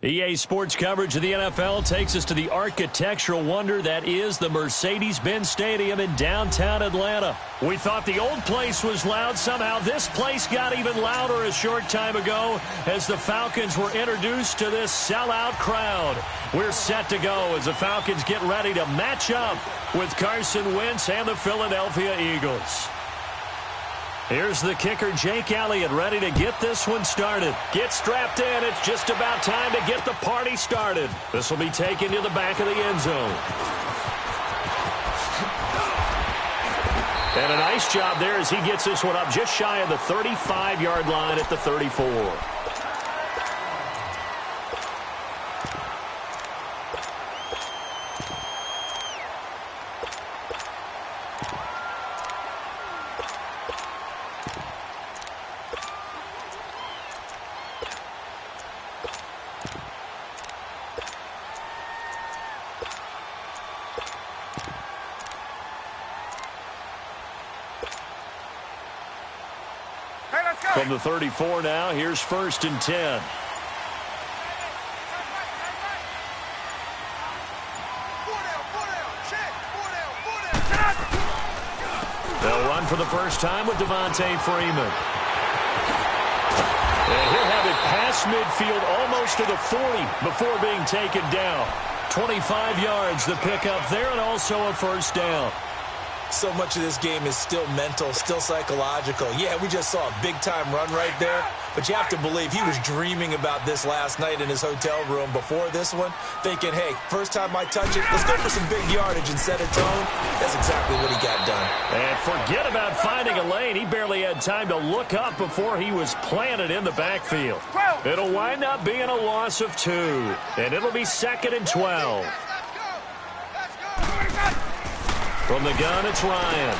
EA Sports coverage of the NFL takes us to the architectural wonder that is the Mercedes-Benz Stadium in downtown Atlanta. We thought the old place was loud. Somehow this place got even louder a short time ago as the Falcons were introduced to this sellout crowd. We're set to go as the Falcons get ready to match up with Carson Wentz and the Philadelphia Eagles. Here's the kicker, Jake Elliott, ready to get this one started. Get strapped in. It's just about time to get the party started. This will be taken to the back of the end zone. And a nice job there as he gets this one up just shy of the 35-yard line at the 34. From the 34 now, here's 1st and 10. They'll run for the first time with Devontae Freeman. And he'll have it past midfield almost to the 40 before being taken down. 25 yards the pickup there and also a first down. So much of this game is still mental, still psychological. Yeah, we just saw a big-time run right there, but you have to believe he was dreaming about this last night in his hotel room before this one, thinking, hey, first time I touch it, let's go for some big yardage and set a tone. That's exactly what he got done. And forget about finding a lane. He barely had time to look up before he was planted in the backfield. It'll wind up being a loss of 2, and it'll be 2nd and 12. From the gun, it's Ryan.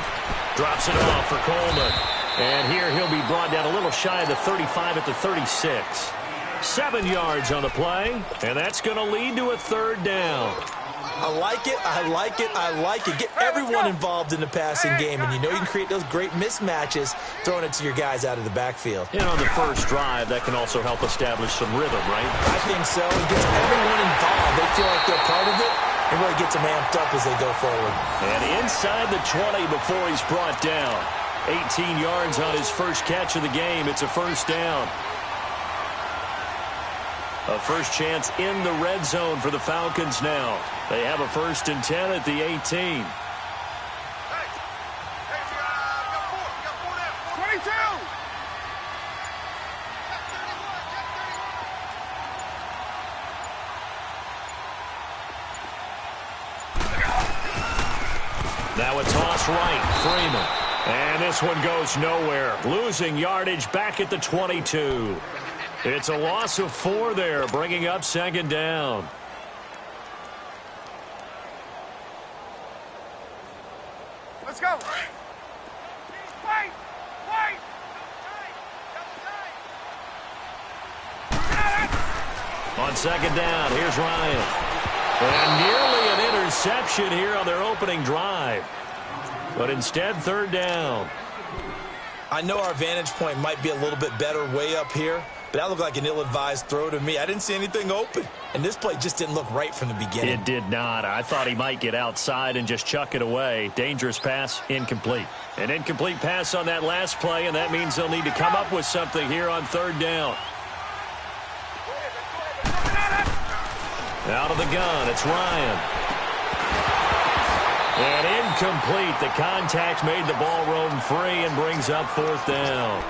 Drops it off for Coleman. And here he'll be brought down a little shy of the 35 at the 36. 7 yards on the play, and that's going to lead to a 3rd down. I like it, I like it, I like it. Get everyone involved in the passing game, and you know you can create those great mismatches throwing it to your guys out of the backfield. And on the first drive, that can also help establish some rhythm, right? I think so. It gets everyone involved. They feel like they're part of it. It really gets them amped up as they go forward. And inside the 20 before he's brought down. 18 yards on his first catch of the game. It's a first down. A first chance in the red zone for the Falcons now. They have a 1st and 10 at the 18. Now a toss right, Freeman. And this one goes nowhere. Losing yardage back at the 22. It's a loss of 4 there, bringing up 2nd down. Let's go. Wait. On 2nd down, here's Ryan. And nearly an interception here on their opening drive. But instead, 3rd down. I know our vantage point might be a little bit better way up here, but that looked like an ill-advised throw to me. I didn't see anything open, and this play just didn't look right from the beginning. It did not. I thought he might get outside and just chuck it away. Dangerous pass, incomplete. An incomplete pass on that last play, and that means they'll need to come up with something here on 3rd down. Out of the gun, it's Ryan. And incomplete. The contact made the ball roam free and brings up 4th down.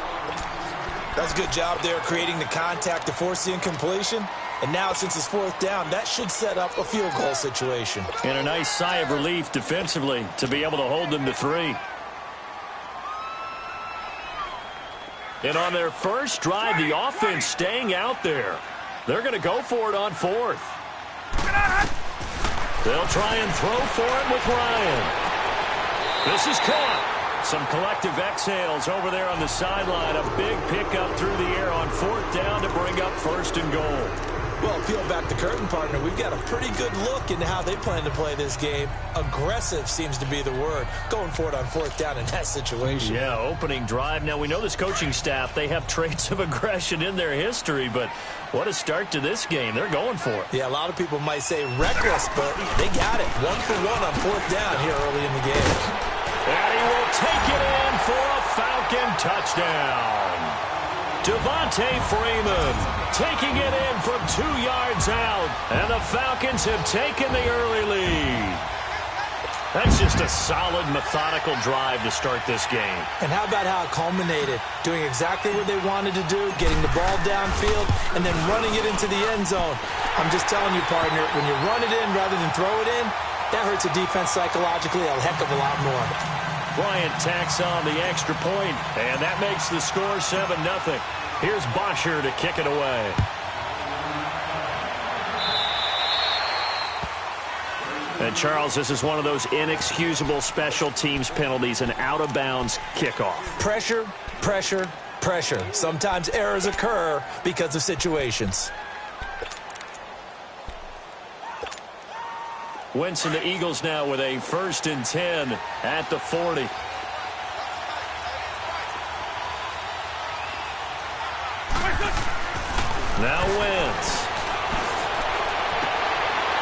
That's a good job there creating the contact to force the incompletion. And now since it's 4th down, that should set up a field goal situation. And a nice sigh of relief defensively to be able to hold them to 3. And on their first drive, the offense staying out there. They're going to go for it on 4th. They'll try and throw for it with Ryan. This is caught. Some collective exhales over there on the sideline. A big pickup through the air on 4th down to bring up 1st and goal. Well, peel back the curtain, partner. We've got a pretty good look into how they plan to play this game. Aggressive seems to be the word. Going for it on fourth down in that situation. Yeah, opening drive. Now, we know this coaching staff, they have traits of aggression in their history, but what a start to this game. They're going for it. Yeah, a lot of people might say reckless, but they got it. 1 for 1 on fourth down here early in the game. And he will take it in for a Falcon touchdown. Devontae Freeman taking it in from 2 yards out, and the Falcons have taken the early lead. That's just a solid, methodical drive to start this game. And how about how it culminated? Doing exactly what they wanted to do, getting the ball downfield, and then running it into the end zone. I'm just telling you, partner, when you run it in rather than throw it in, that hurts a defense psychologically a heck of a lot more. Bryant tacks on the extra point, and that makes the score 7-0. Here's Bosher to kick it away. And, Charles, this is one of those inexcusable special teams penalties, an out-of-bounds kickoff. Pressure, pressure, pressure. Sometimes errors occur because of situations. Wentz and the Eagles now with a 1st and 10 at the 40. Now Wentz.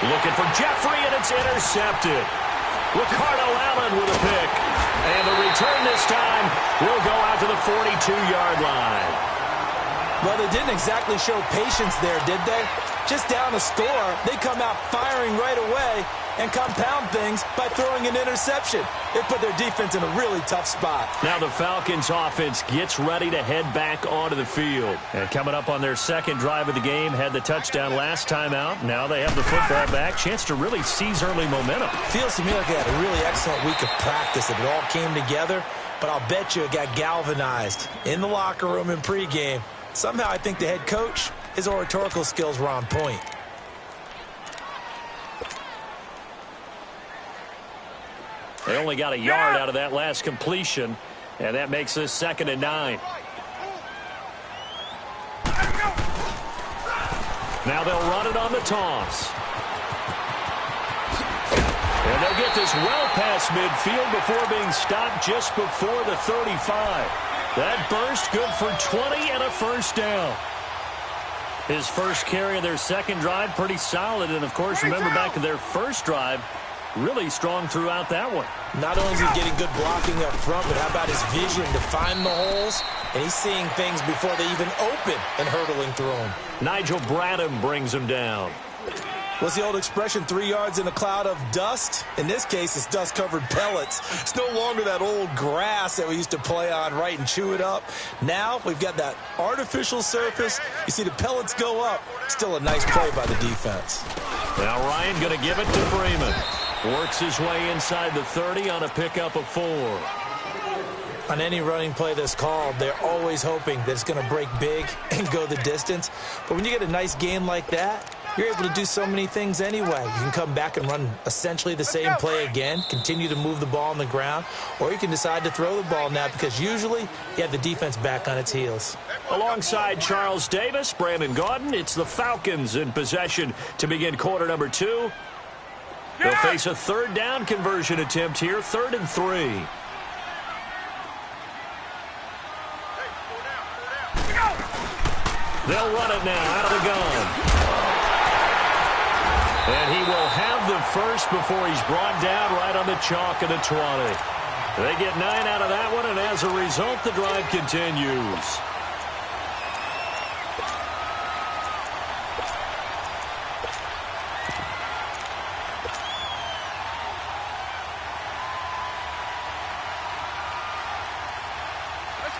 Looking for Jeffrey, and it's intercepted. Ricardo Allen with a pick. And the return this time will go out to the 42-yard line. Well, they didn't exactly show patience there, did they? Just down a score, they come out firing right away and compound things by throwing an interception. It put their defense in a really tough spot. Now the Falcons offense gets ready to head back onto the field. And coming up on their second drive of the game, had the touchdown last time out. Now they have the football back. Chance to really seize early momentum. Feels to me like they had a really excellent week of practice. It all came together, but I'll bet you it got galvanized in the locker room in pregame. Somehow I think the head coach, his oratorical skills were on point. They only got a yard out of that last completion, and that makes this 2nd and 9. Now they'll run it on the toss. And they'll get this well past midfield before being stopped just before the 35. That burst good for 20 and a 1st down. His first carry of their second drive, pretty solid. And, of course, remember back to their first drive, really strong throughout that one. Not only is he getting good blocking up front, but how about his vision to find the holes? And he's seeing things before they even open and hurtling through them. Nigel Bradham brings him down. What's the old expression, 3 yards in a cloud of dust? In this case, it's dust-covered pellets. It's no longer that old grass that we used to play on, right, and chew it up. Now we've got that artificial surface. You see the pellets go up. Still a nice play by the defense. Now Ryan going to give it to Freeman. Works his way inside the 30 on a pickup of 4. On any running play that's called, they're always hoping that it's going to break big and go the distance. But when you get a nice game like that, you're able to do so many things anyway. You can come back and run essentially the same play again, continue to move the ball on the ground, or you can decide to throw the ball now because usually you have the defense back on its heels. Alongside Charles Davis, Brandon Gaudin, it's the Falcons in possession to begin quarter number 2. They'll face a 3rd down conversion attempt here, 3rd and 3. They'll run it now out of the gun. And he will have the first before he's brought down right on the chalk of the 20. They get 9 out of that one, and as a result, the drive continues.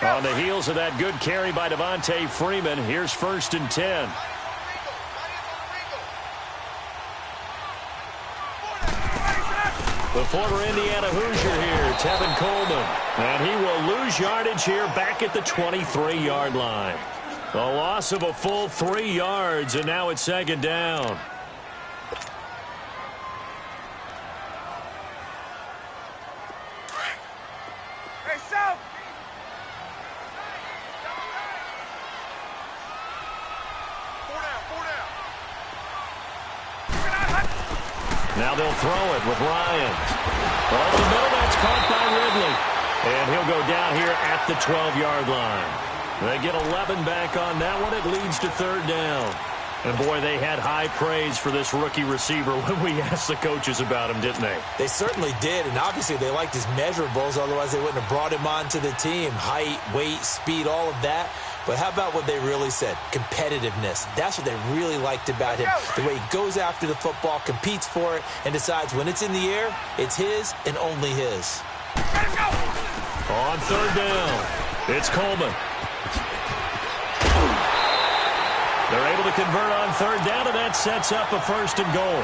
On the heels of that good carry by Devontae Freeman, here's 1st and 10. The former Indiana Hoosier here, Tevin Coleman. And he will lose yardage here back at the 23-yard line. A loss of a full 3 yards, and now it's 2nd down. Hey, South! Now they'll throw it with Ryan. Over the middle, that's caught by Ridley. And he'll go down here at the 12-yard line. They get 11 back on that one. It leads to third down. And, boy, they had high praise for this rookie receiver when we asked the coaches about him, didn't they? They certainly did, and obviously they liked his measurables. Otherwise, they wouldn't have brought him onto the team. Height, weight, speed, all of that. But how about what they really said? Competitiveness. That's what they really liked about him. The way he goes after the football, competes for it, and decides when it's in the air, it's his and only his. On third down, it's Coleman. They're able to convert on third down, and that sets up a first and goal.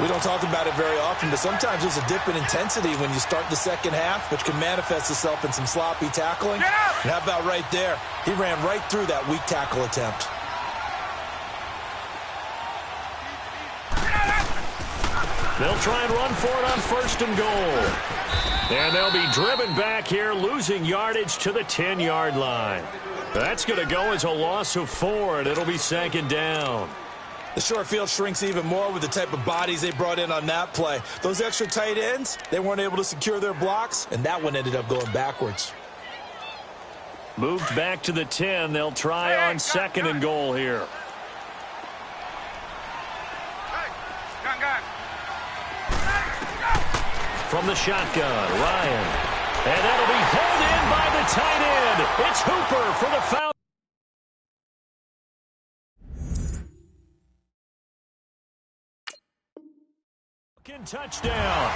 We don't talk about it very often, but sometimes there's a dip in intensity when you start the second half, which can manifest itself in some sloppy tackling. And how about right there? He ran right through that weak tackle attempt. They'll try and run for it on first and goal. And they'll be driven back here, losing yardage to the 10-yard line. That's going to go as a loss of 4, and it'll be second down. The short field shrinks even more with the type of bodies they brought in on that play. Those extra tight ends, they weren't able to secure their blocks, and that one ended up going backwards. Moved back to the 10. They'll try on second and goal here. From the shotgun, Ryan. And that'll be hauled in by the tight end. It's Hooper for the foul. Touchdown.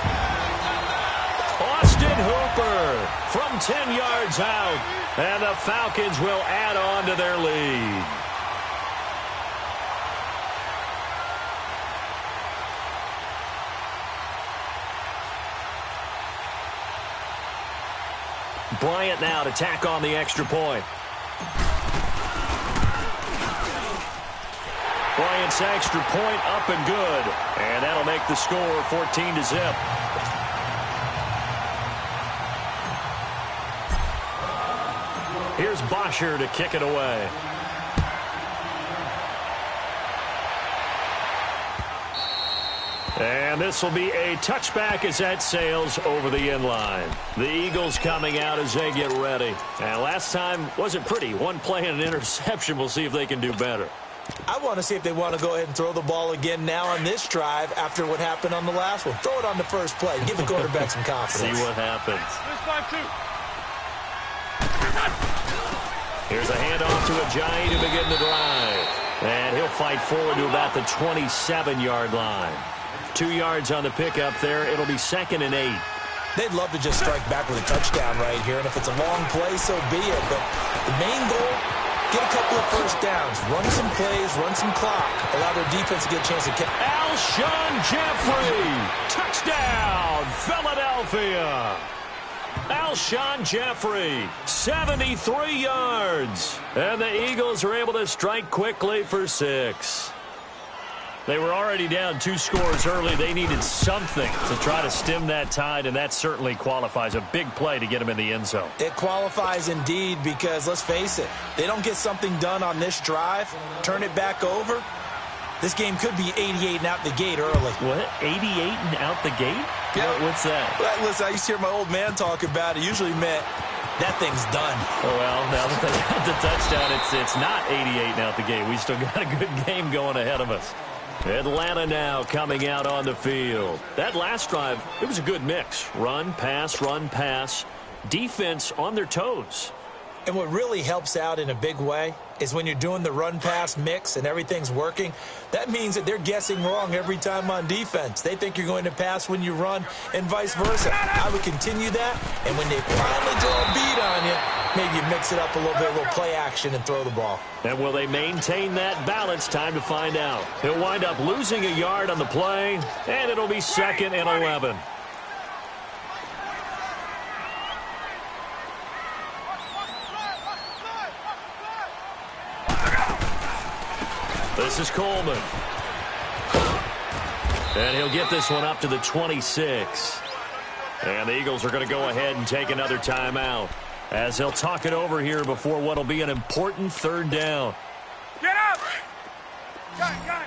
Austin Hooper from 10 yards out. And the Falcons will add on to their lead. Bryant now to tack on the extra point. Bryant's extra point up and good. And that'll make the score 14-0. Here's Bosher to kick it away. And this will be a touchback as that sails over the end line. The Eagles coming out as they get ready. And last time wasn't pretty. One play and an interception. We'll see if they can do better. I want to see if they want to go ahead and throw the ball again now on this drive after what happened on the last one. Throw it on the first play. Give the quarterback some confidence. See what happens. Here's a handoff to Ajayi to begin the drive. And he'll fight forward to about the 27-yard line. 2 yards on the pickup there. It'll be 2nd and 8. They'd love to just strike back with a touchdown right here. And if it's a long play, so be it. But the main goal, get a couple of first downs. Run some plays, run some clock. Allow their defense to get a chance to kick. Alshon Jeffrey. Touchdown, Philadelphia. Alshon Jeffrey, 73 yards. And the Eagles are able to strike quickly for 6. They were already down 2 scores early. They needed something to try to stem that tide, and that certainly qualifies. A big play to get them in the end zone. It qualifies indeed because, let's face it, they don't get something done on this drive, turn it back over, this game could be 88 and out the gate early. What? 88 and out the gate? Yeah. What's that? Well, listen, I used to hear my old man talk about it. Usually meant that thing's done. Well, now that they got the touchdown, it's not 88 and out the gate. We still got a good game going ahead of us. Atlanta now coming out on the field. That last drive, it was a good mix. Run, pass, defense on their toes. And what really helps out in a big way is when you're doing the run-pass mix and everything's working, that means that they're guessing wrong every time on defense. They think you're going to pass when you run and vice versa. I would continue that, and when they finally draw a beat on you, maybe you mix it up a little bit, a little play action and throw the ball. And will they maintain that balance? Time to find out. He'll wind up losing a yard on the play, and it'll be 2nd and 11. This is Coleman. And he'll get this one up to the 26. And the Eagles are going to go ahead and take another timeout as they'll talk it over here before what will be an important third down. Get up! Gun.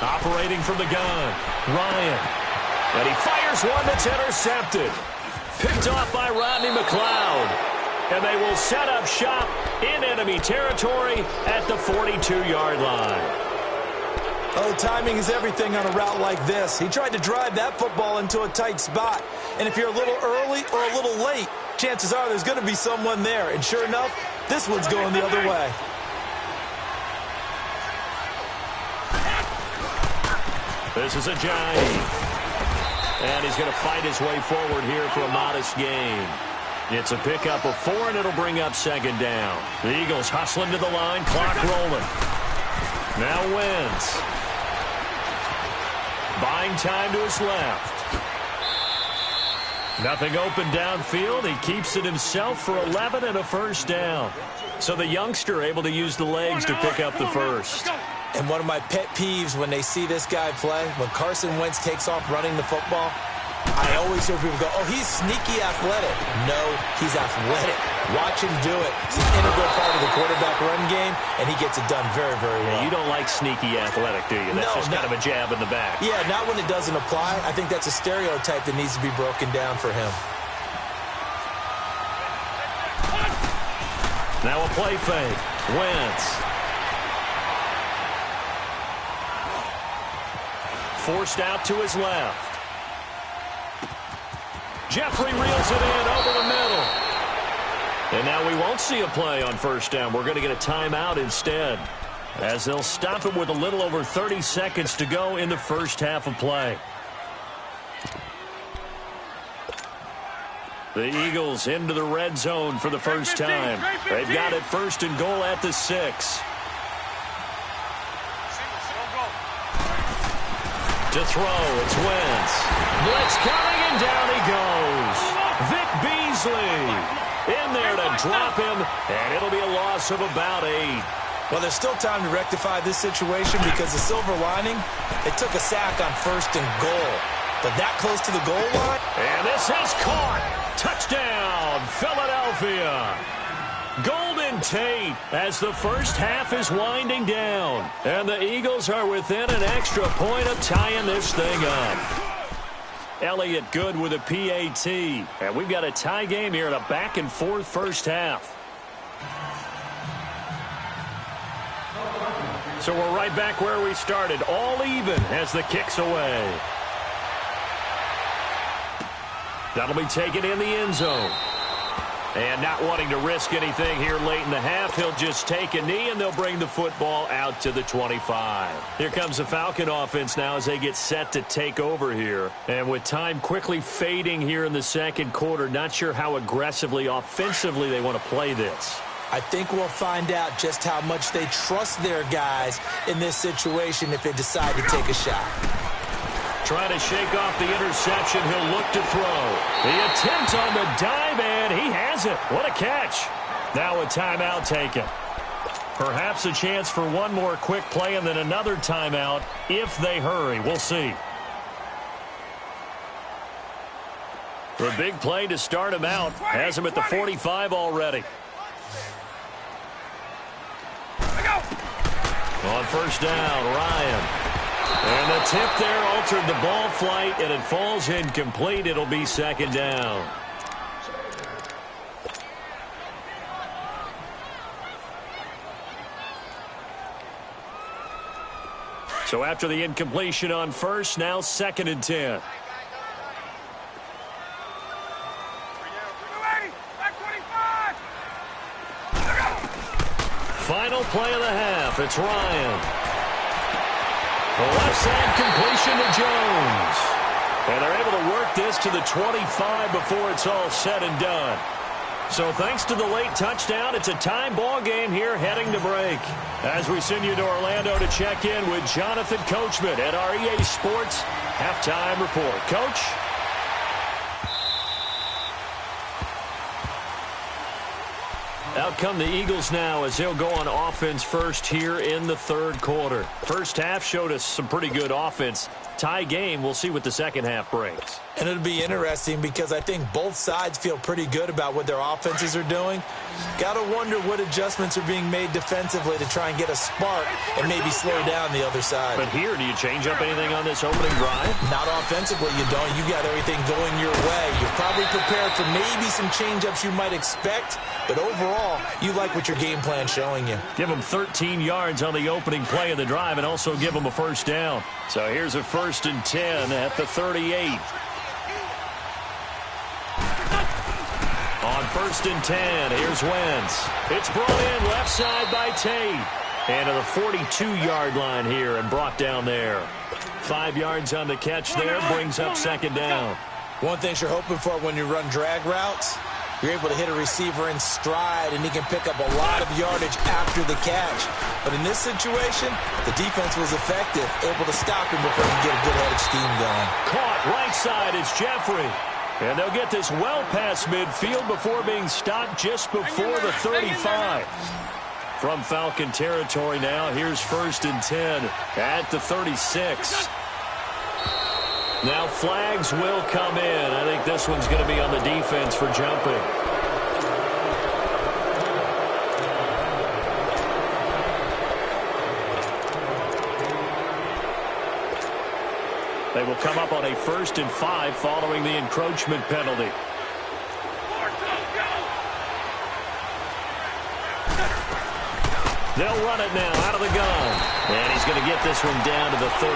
Operating from the gun, Ryan. And he fires one that's intercepted. Picked off by Rodney McLeod. And they will set up shop in enemy territory at the 42-yard line. Oh, timing is everything on a route like this. He tried to drive that football into a tight spot. And if you're a little early or a little late, chances are there's going to be someone there. And sure enough, this one's going the other way. This is a giant. And he's going to fight his way forward here for a modest gain. It's a pickup of 4, and it'll bring up second down. The Eagles hustling to the line, clock rolling. Now Wentz. Buying time to his left. Nothing open downfield. He keeps it himself for 11 and a first down. So the youngster able to use the legs to pick up the first. And one of my pet peeves when they see this guy play, when Carson Wentz takes off running the football, I always hear people go, oh, he's sneaky athletic. No, he's athletic. Watch him do it. It's an integral part of the quarterback run game, and he gets it done very, very well. Yeah, you don't like sneaky athletic, do you? That's just kind of a jab in the back. Yeah, not when it doesn't apply. I think that's a stereotype that needs to be broken down for him. Now a play fake. Wentz. Forced out to his left. Jeffrey reels it in over the middle. And now we won't see a play on first down. We're going to get a timeout instead, as they'll stop it with a little over 30 seconds to go in the first half of play. The Eagles into the red zone for the first time. They've got it first and goal at the 6. To throw, it's Wentz. Blitz coming, and down he goes. Vic Beasley in there to drop him, and it'll be a loss of about 8. Well, there's still time to rectify this situation because the silver lining, they took a sack on first and goal. But that close to the goal line. And this is caught. Touchdown, Philadelphia. Golden Tate as the first half is winding down. And the Eagles are within an extra point of tying this thing up. Elliott good with a PAT. And we've got a tie game here in a back-and-forth first half. So we're right back where we started. All even as the kick's away. That'll be taken in the end zone. And not wanting to risk anything here late in the half, he'll just take a knee, and they'll bring the football out to the 25. Here comes the Falcon offense now as they get set to take over here. And with time quickly fading here in the second quarter, not sure how aggressively, offensively they want to play this. I think we'll find out just how much they trust their guys in this situation if they decide to take a shot. Trying to shake off the interception. He'll look to throw. The attempt on the dive, and he has it. What a catch. Now a timeout taken. Perhaps a chance for one more quick play and then another timeout if they hurry. We'll see. The big play to start him out. Has him at the 45 already. On first down, Ryan. And the tip there altered the ball flight, and it falls incomplete. It'll be second down. So after the incompletion on first, now second and 10. Final play of the half. It's Ryan. The left side completion to Jones. And they're able to work this to the 25 before it's all said and done. So thanks to the late touchdown, it's a tie ball game here heading to break. As we send you to Orlando to check in with Jonathan Coachman at our EA Sports Halftime Report. Coach? Out come the Eagles now as they'll go on offense first here in the third quarter. First half showed us some pretty good offense. Tie game, we'll see what the second half brings. And it'll be interesting because I think both sides feel pretty good about what their offenses are doing. Got to wonder what adjustments are being made defensively to try and get a spark and maybe slow down the other side. But here, do you change up anything on this opening drive? Not offensively, you don't. You got everything going your way. You're probably prepared for maybe some change-ups you might expect, but overall, you like what your game plan's showing you. Give them 13 yards on the opening play of the drive and also give them a first down. So here's a 1st and 10 at the 38. On 1st and 10, here's Wentz. It's brought in left side by Tate. And to the 42-yard line here and brought down there. 5 yards on the catch there, brings up 2nd down. One thing you're hoping for when you run drag routes, you're able to hit a receiver in stride, and he can pick up a lot of yardage after the catch. But in this situation, the defense was effective, able to stop him before he could get a good head of steam going. Caught right side, it's Jeffrey. And they'll get this well past midfield before being stopped just before the 35. From Falcon territory now, here's 1st and 10 at the 36. Now flags will come in. I think this one's going to be on the defense for jumping. They will come up on a 1st and 5 following the encroachment penalty. They'll run it now out of the gun. And he's going to get this one down to the 30.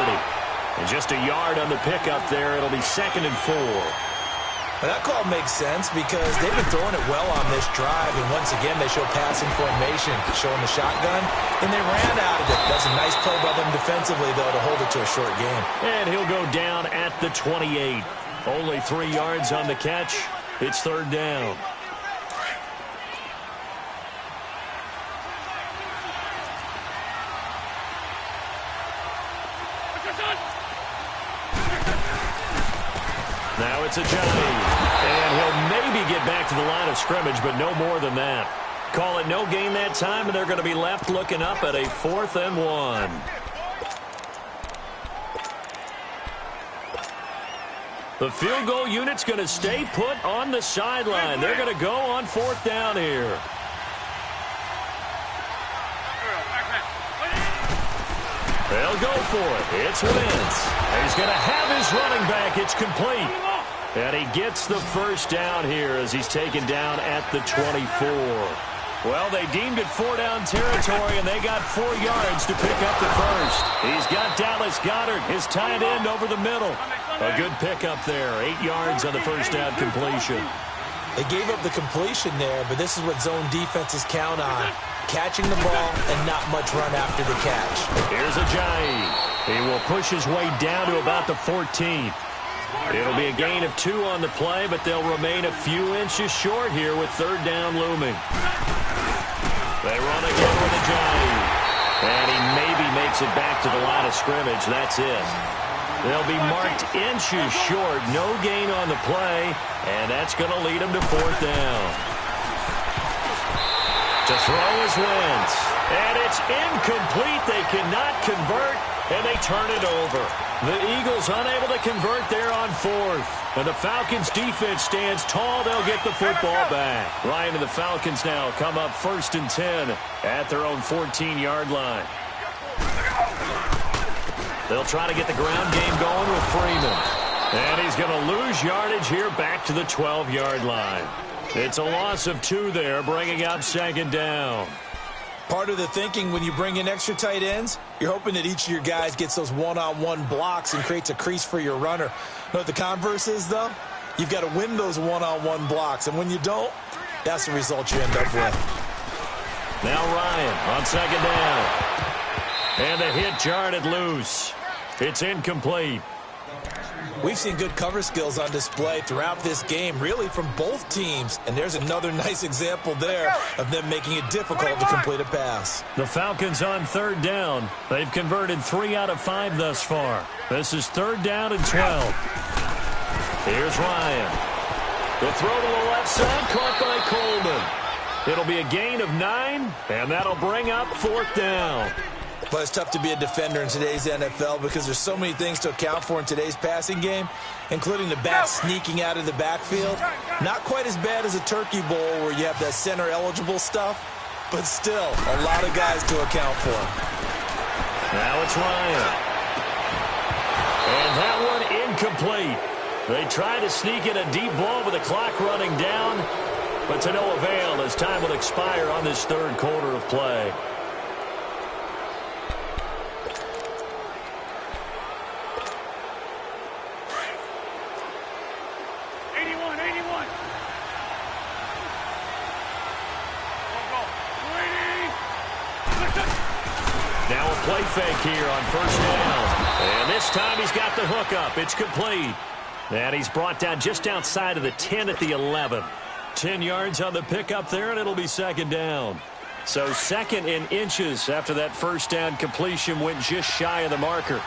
And just a yard on the pickup there. It'll be 2nd and 4. Well, that call makes sense because they've been throwing it well on this drive. And once again, they show passing formation, showing the shotgun. And they ran out of it. That's a nice play by them defensively, though, to hold it to a short game. And he'll go down at the 28. Only 3 yards on the catch. It's 3rd down. Now it's a Johnny. And he'll maybe get back to the line of scrimmage, but no more than that. Call it no gain that time, and they're going to be left looking up at a 4th and 1. The field goal unit's going to stay put on the sideline. They're going to go on 4th down here. They'll go for it. It's Wentz. He's going to have his running back. It's complete. And he gets the first down here as he's taken down at the 24. Well, they deemed it 4-down territory, and they got 4 yards to pick up the first. He's got Dallas Goedert, his tight end, over the middle. A good pickup there. 8 yards on the first down completion. They gave up the completion there, but this is what zone defenses count on. Catching the ball and not much run after the catch. Here's Ajayi. He will push his way down to about the 14. It'll be a gain of 2 on the play, but they'll remain a few inches short here with 3rd down looming. They run again with Ajayi. And he maybe makes it back to the line of scrimmage. That's it. They'll be marked inches short. No gain on the play, and that's going to lead them to 4th down. To throw is Wentz. And it's incomplete. They cannot convert, and they turn it over. The Eagles unable to convert there on 4th. And the Falcons' defense stands tall. They'll get the football back. Ryan and the Falcons now come up 1st and 10 at their own 14-yard line. They'll try to get the ground game going with Freeman. And he's going to lose yardage here back to the 12-yard line. It's a loss of 2 there, bringing up 2nd down. Part of the thinking when you bring in extra tight ends, you're hoping that each of your guys gets those one-on-one blocks and creates a crease for your runner. You know what the converse is, though? You've got to win those one-on-one blocks, and when you don't, that's the result you end up with. Now Ryan on 2nd down. And the hit jarred it loose. It's incomplete. We've seen good cover skills on display throughout this game, really from both teams. And there's another nice example there of them making it difficult to complete a pass. The Falcons on 3rd down. They've converted 3 out of 5 thus far. This is 3rd down and 12. Here's Ryan. The throw to the left side, caught by Coleman. It'll be a gain of 9, and that'll bring up 4th down. But it's tough to be a defender in today's NFL because there's so many things to account for in today's passing game, including the back sneaking out of the backfield. Not quite as bad as a turkey bowl where you have that center-eligible stuff, but still a lot of guys to account for. Now it's Ryan. And that one incomplete. They try to sneak in a deep ball with the clock running down, but to no avail as time will expire on this 3rd quarter of play. Now a play fake here on 1st down. And this time he's got the hook up. It's complete. And he's brought down just outside of the 10 at the 11. 10 yards on the pickup there, and it'll be 2nd down. So 2nd in inches after that 1st down completion went just shy of the marker.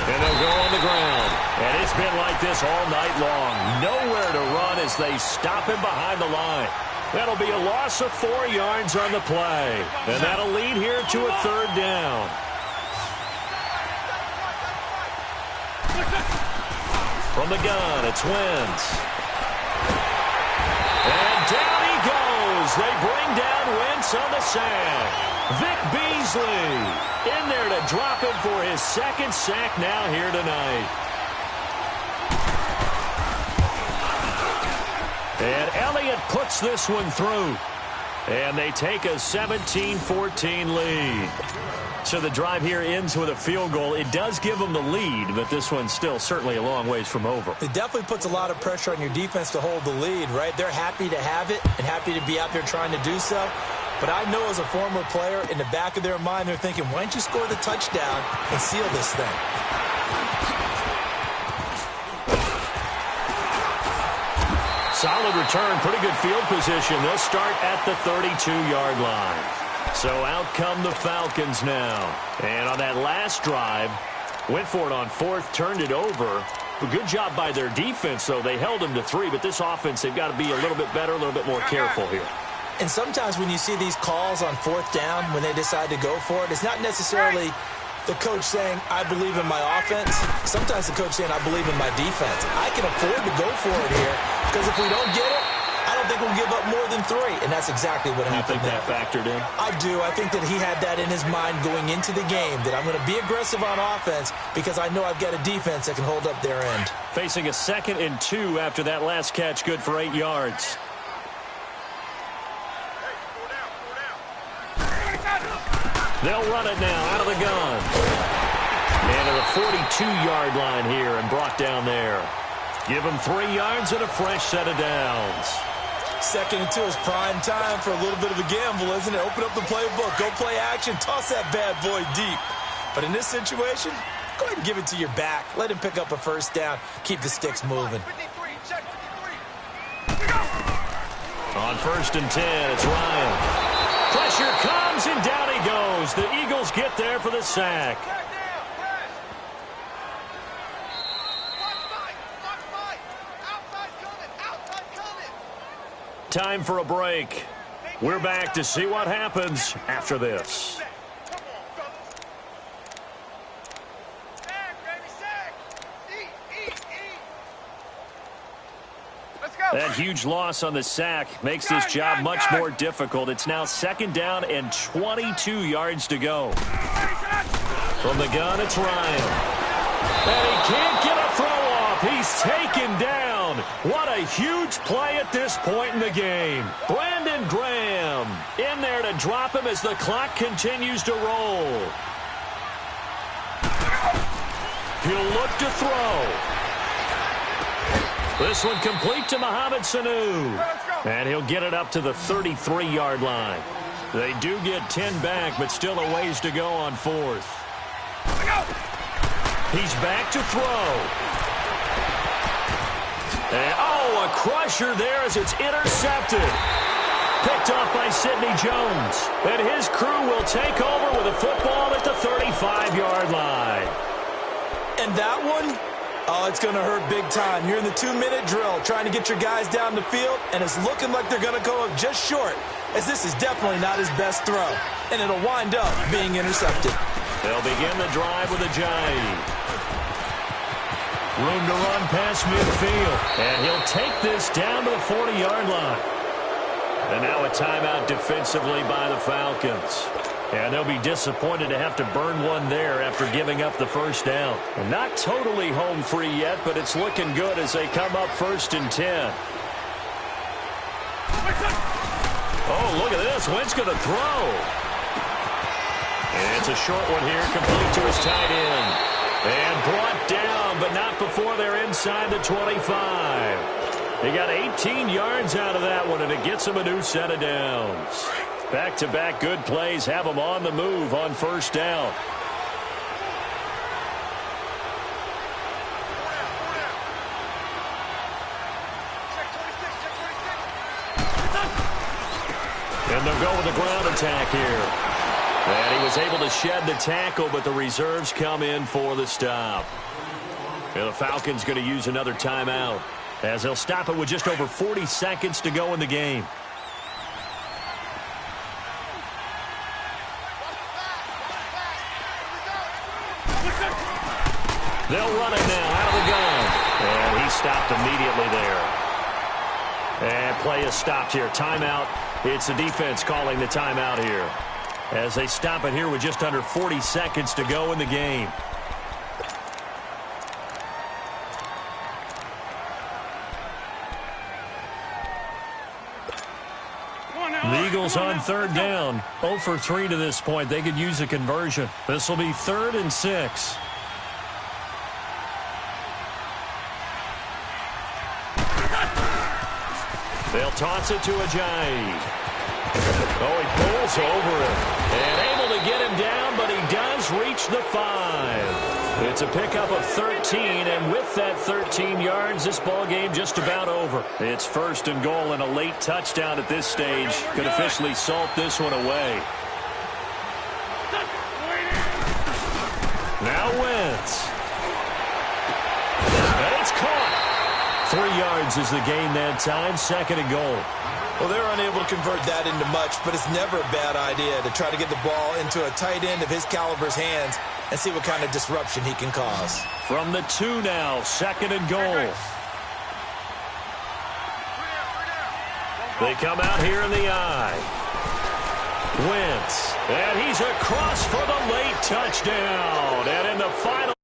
And they'll go on the ground. And it's been like this all night long. Nowhere to run as they stop him behind the line. That'll be a loss of 4 yards on the play. And that'll lead here to a 3rd down. From the gun, it's Wentz. And down he goes. They bring down Wentz on the sack. Vic Beasley in there to drop him for his 2nd sack now here tonight. And Elliott puts this one through. And they take a 17-14 lead. So the drive here ends with a field goal. It does give them the lead, but this one's still certainly a long ways from over. It definitely puts a lot of pressure on your defense to hold the lead, right? They're happy to have it and happy to be out there trying to do so. But I know as a former player, in the back of their mind, they're thinking, why don't you score the touchdown and seal this thing? Solid return, pretty good field position. They'll start at the 32-yard line. So out come the Falcons now. And on that last drive, went for it on 4th, turned it over. A good job by their defense, though. They held them to 3, but this offense, they've got to be a little bit better, a little bit more careful here. And sometimes when you see these calls on 4th down, when they decide to go for it, it's not necessarily the coach saying, I believe in my offense. Sometimes the coach saying, I believe in my defense. I can afford to go for it here because if we don't get it, I don't think we'll give up more than 3. And that's exactly what happened there. You think that factored in? I do. I think that he had that in his mind going into the game, that I'm going to be aggressive on offense because I know I've got a defense that can hold up their end. Facing a 2nd and 2 after that last catch, good for 8 yards. They'll run it now out of the gun. And to the 42-yard line here and brought down there. Give them 3 yards and a fresh set of downs. 2nd and 2 is prime time for a little bit of a gamble, isn't it? Open up the playbook, go play action, toss that bad boy deep. But in this situation, go ahead and give it to your back. Let him pick up a 1st down. Keep the sticks moving. On 1st and 10, it's Ryan. Pressure comes, and down he goes. The Eagles get there for the sack. Time for a break. We're back to see what happens after this. That huge loss on the sack makes this job much more difficult. It's now 2nd down and 22 yards to go. From the gun, it's Ryan. And he can't get a throw off. He's taken down. What a huge play at this point in the game. Brandon Graham in there to drop him as the clock continues to roll. He'll look to throw. This one complete to Mohamed Sanu. And he'll get it up to the 33-yard line. They do get 10 back, but still a ways to go on 4th. He's back to throw. And, a crusher there as it's intercepted. Picked off by Sidney Jones. And his crew will take over with a football at the 35-yard line. And that one Oh, it's going to hurt big time. You're in the 2-minute drill trying to get your guys down the field, and it's looking like they're going to go up just short, as this is definitely not his best throw, and it'll wind up being intercepted. They'll begin the drive with a jive. Room to run past midfield, and he'll take this down to the 40-yard line. And now a timeout defensively by the Falcons. And they'll be disappointed to have to burn one there after giving up the first down. And not totally home free yet, but it's looking good as they come up 1st and 10. Oh, look at this. Wentz going to throw. And it's a short one here, complete to his tight end. And brought down, but not before they're inside the 25. They got 18 yards out of that one, and it gets them a new set of downs. Back-to-back good plays have them on the move on 1st down. And they'll go with the ground attack here. And he was able to shed the tackle, but the reserves come in for the stop. And the Falcons going to use another timeout, as they'll stop it with just over 40 seconds to go in the game. They'll run it now out of the gun. And he stopped immediately there. And play is stopped here. Timeout. It's the defense calling the timeout here, as they stop it here with just under 40 seconds to go in the game. The Eagles on 3rd down. 0 for 3 to this point. They could use a conversion. This will be 3rd and 6. They'll toss it to Ajayi. Oh, he pulls over it. And able to get him down, but he does reach the 5. It's a pickup of 13, and with that 13 yards, this ball game just about over. It's 1st and goal, and a late touchdown at this stage could officially salt this one away. Now Wentz. And it's caught. 3 yards is the gain that time. 2nd and goal. Well, they're unable to convert that into much, but it's never a bad idea to try to get the ball into a tight end of his caliber's hands and see what kind of disruption he can cause. From the 2 now, 2nd and goal. They come out here in the eye. Wentz, and he's across for the late touchdown. And in the final